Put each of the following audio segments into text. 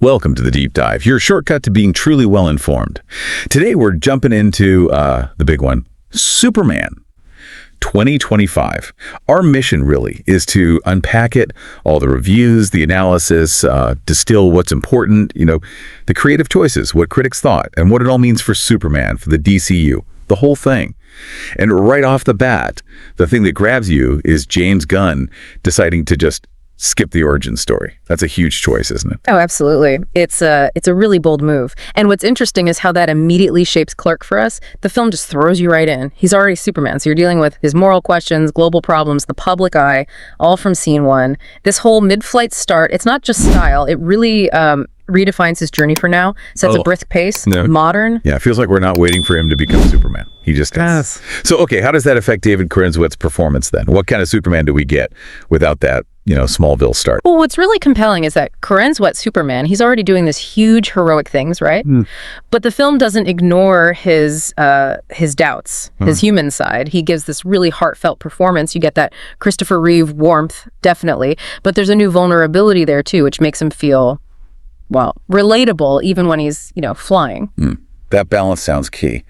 Welcome to The Deep Dive, your shortcut to being truly well-informed. Today we're jumping into the big one, Superman 2025. Our mission really is to unpack it, all the reviews, the analysis, distill what's important, the creative choices, what critics thought, and what it all means for Superman, for the DCU, the whole thing. And right off the bat, the thing that grabs you is James Gunn deciding to just skip the origin story. That's a huge choice, isn't it? Oh, absolutely. It's a really bold move. And what's interesting is how that immediately shapes Clark for us. The film just throws you right in. He's already Superman, so you're dealing with his moral questions, global problems, the public eye, all from scene one. This whole mid-flight start, it's not just style. It really redefines his journey for now, sets a brisk pace, modern. Yeah, it feels like we're not waiting for him to become Superman. He just does. So, okay, how does that affect David Corenswet's performance then? What kind of Superman do we get without that, Smallville start? Well, what's really compelling is that Corenswet Superman, he's already doing this huge heroic things, right? But the film doesn't ignore his doubts, his human side. He gives this really heartfelt performance. You get that Christopher Reeve warmth, definitely. But there's a new vulnerability there, too, which makes him feel, well, relatable, even when he's, flying. That balance sounds key.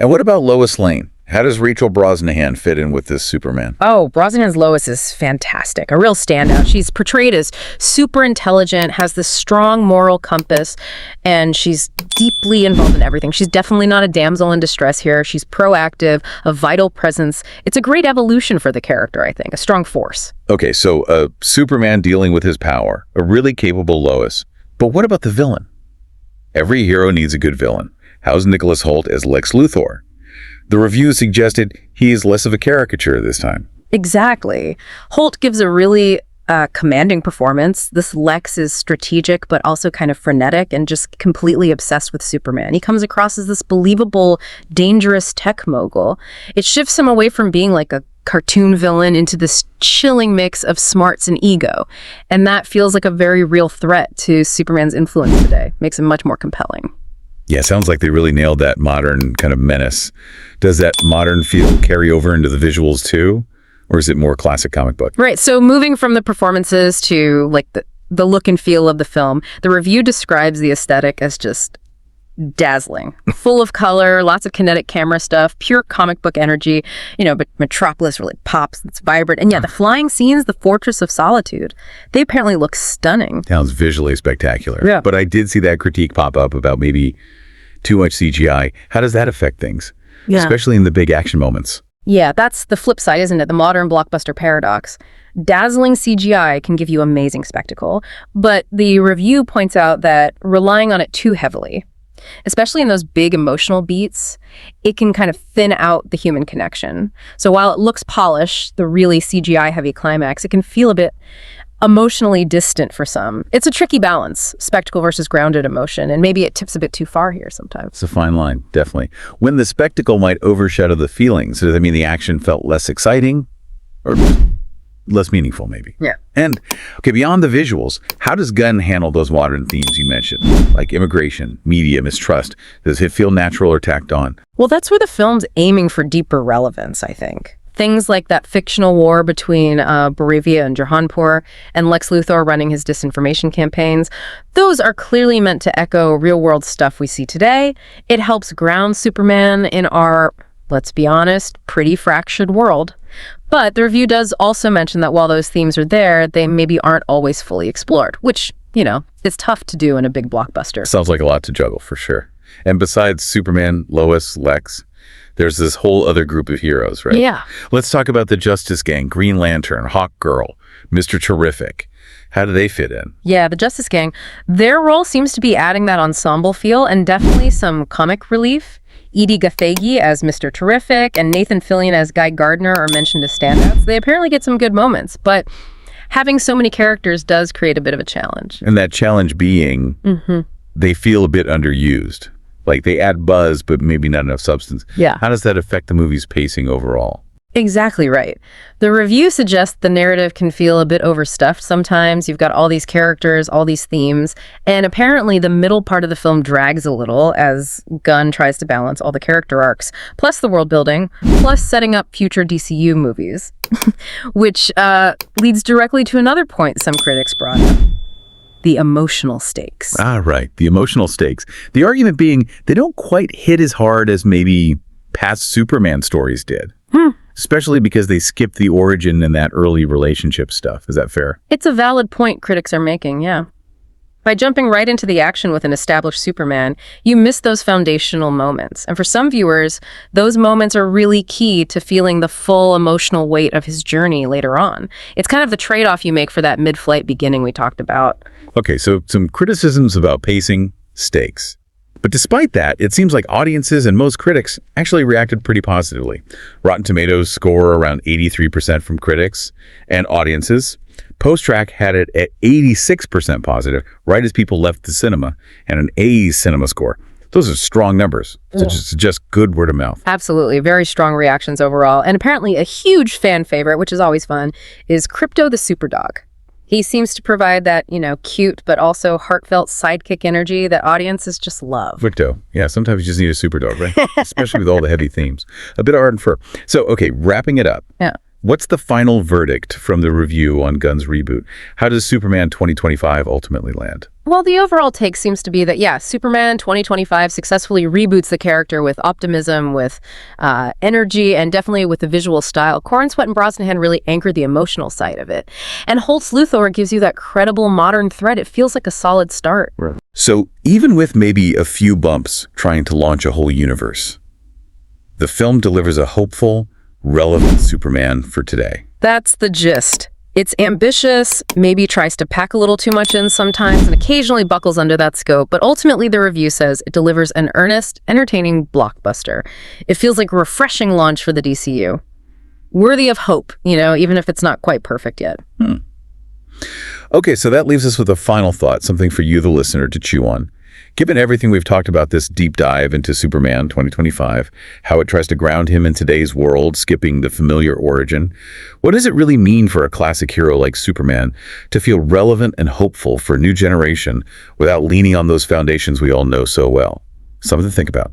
And what about Lois Lane? How does Rachel Brosnahan fit in with this Superman? Oh, Brosnahan's Lois is fantastic. A real standout. She's portrayed as super intelligent, has this strong moral compass, and she's deeply involved in everything. She's definitely not a damsel in distress here. She's proactive, a vital presence. It's a great evolution for the character, I think. A strong force. Okay, so Superman dealing with his power, a really capable Lois. But what about the villain? Every hero needs a good villain. How's Nicholas Hoult as Lex Luthor? The review suggested he is less of a caricature this time. Exactly. Hoult gives a really commanding performance. This Lex is strategic, but also kind of frenetic and just completely obsessed with Superman. He comes across as this believable, dangerous tech mogul. It shifts him away from being like a cartoon villain into this chilling mix of smarts and ego. And that feels like a very real threat to Superman's influence today. Makes him much more compelling. Yeah, sounds like they really nailed that modern kind of menace. Does that modern feel carry over into the visuals too? Or is it more classic comic book? Right, so moving from the performances to like the look and feel of the film, the review describes the aesthetic as just dazzling, full of color, lots of kinetic camera stuff, pure comic book energy, but Metropolis really pops, it's vibrant. And yeah, the flying scenes, the Fortress of Solitude, they apparently look stunning. Sounds visually spectacular. Yeah. But I did see that critique pop up about maybe too much CGI. How does that affect things? Yeah. Especially in the big action moments. Yeah, that's the flip side, isn't it? The modern blockbuster paradox. Dazzling CGI can give you amazing spectacle, but the review points out that relying on it too heavily, especially in those big emotional beats, it can kind of thin out the human connection. So while it looks polished, the really CGI-heavy climax, it can feel a bit emotionally distant for some. It's a tricky balance, spectacle versus grounded emotion, and maybe it tips a bit too far here sometimes. It's a fine line, definitely. When the spectacle might overshadow the feelings, does that mean the action felt less exciting or less meaningful maybe? Yeah. And, okay, beyond the visuals, how does Gunn handle those modern themes you mentioned, like immigration, media, mistrust? Does it feel natural or tacked on? Well, that's where the film's aiming for deeper relevance, I think. Things like that fictional war between Bolivia and Jahanpur and Lex Luthor running his disinformation campaigns, those are clearly meant to echo real-world stuff we see today. It helps ground Superman in our, let's be honest, pretty fractured world. But the review does also mention that while those themes are there, they maybe aren't always fully explored, which, is tough to do in a big blockbuster. Sounds like a lot to juggle, for sure. And besides Superman, Lois, Lex, there's this whole other group of heroes, right? Yeah. Let's talk about the Justice Gang, Green Lantern, Hawk Girl, Mr. Terrific. How do they fit in? Yeah, the Justice Gang, their role seems to be adding that ensemble feel and definitely some comic relief. Edie Gathegi as Mr. Terrific and Nathan Fillion as Guy Gardner are mentioned as standouts. They apparently get some good moments, but having so many characters does create a bit of a challenge. And that challenge being, they feel a bit underused. Like they add buzz, but maybe not enough substance. Yeah. How does that affect the movie's pacing overall? Exactly right. The review suggests the narrative can feel a bit overstuffed sometimes. You've got all these characters, all these themes, and apparently the middle part of the film drags a little as Gunn tries to balance all the character arcs, plus the world building, plus setting up future DCU movies, which leads directly to another point some critics brought up. the emotional stakes. Ah, right. The emotional stakes. The argument being they don't quite hit as hard as maybe past Superman stories did. Especially because they skipped the origin and that early relationship stuff. Is that fair? It's a valid point critics are making, yeah. By jumping right into the action with an established Superman, you miss those foundational moments. And for some viewers, those moments are really key to feeling the full emotional weight of his journey later on. It's kind of the trade-off you make for that mid-flight beginning we talked about. Okay, so some criticisms about pacing, stakes. But despite that, it seems like audiences and most critics actually reacted pretty positively. Rotten Tomatoes score around 83% from critics and audiences. Post-Track had it at 86% positive, right as people left the cinema, and an A cinema score. Those are strong numbers. It's just good word of mouth. Absolutely. Very strong reactions overall. And apparently a huge fan favorite, which is always fun, is Crypto the Superdog. He seems to provide that, cute but also heartfelt sidekick energy that audiences just love. Victo. Yeah, sometimes you just need a superdog, right? Especially with all the heavy themes. A bit of art and fur. So, okay, wrapping it up. Yeah. What's the final verdict from the review on Gunn's reboot? How does Superman 2025 ultimately land? Well, the overall take seems to be that, yeah, Superman 2025 successfully reboots the character with optimism, with energy, and definitely with the visual style. Corenswet and Brosnahan really anchored the emotional side of it. And Holt's Luthor gives you that credible modern threat. It feels like a solid start. Right. So even with maybe a few bumps trying to launch a whole universe, the film delivers a hopeful, relevant Superman for today. That's the gist. It's ambitious, maybe tries to pack a little too much in sometimes, and occasionally buckles under that scope, but ultimately the review says it delivers an earnest, entertaining blockbuster. It feels like a refreshing launch for the DCU. Worthy of hope, even if it's not quite perfect yet. Okay, so that leaves us with a final thought, something for you, the listener, to chew on. Given everything we've talked about this deep dive into Superman 2025, how it tries to ground him in today's world, skipping the familiar origin, what does it really mean for a classic hero like Superman to feel relevant and hopeful for a new generation without leaning on those foundations we all know so well? Something to think about.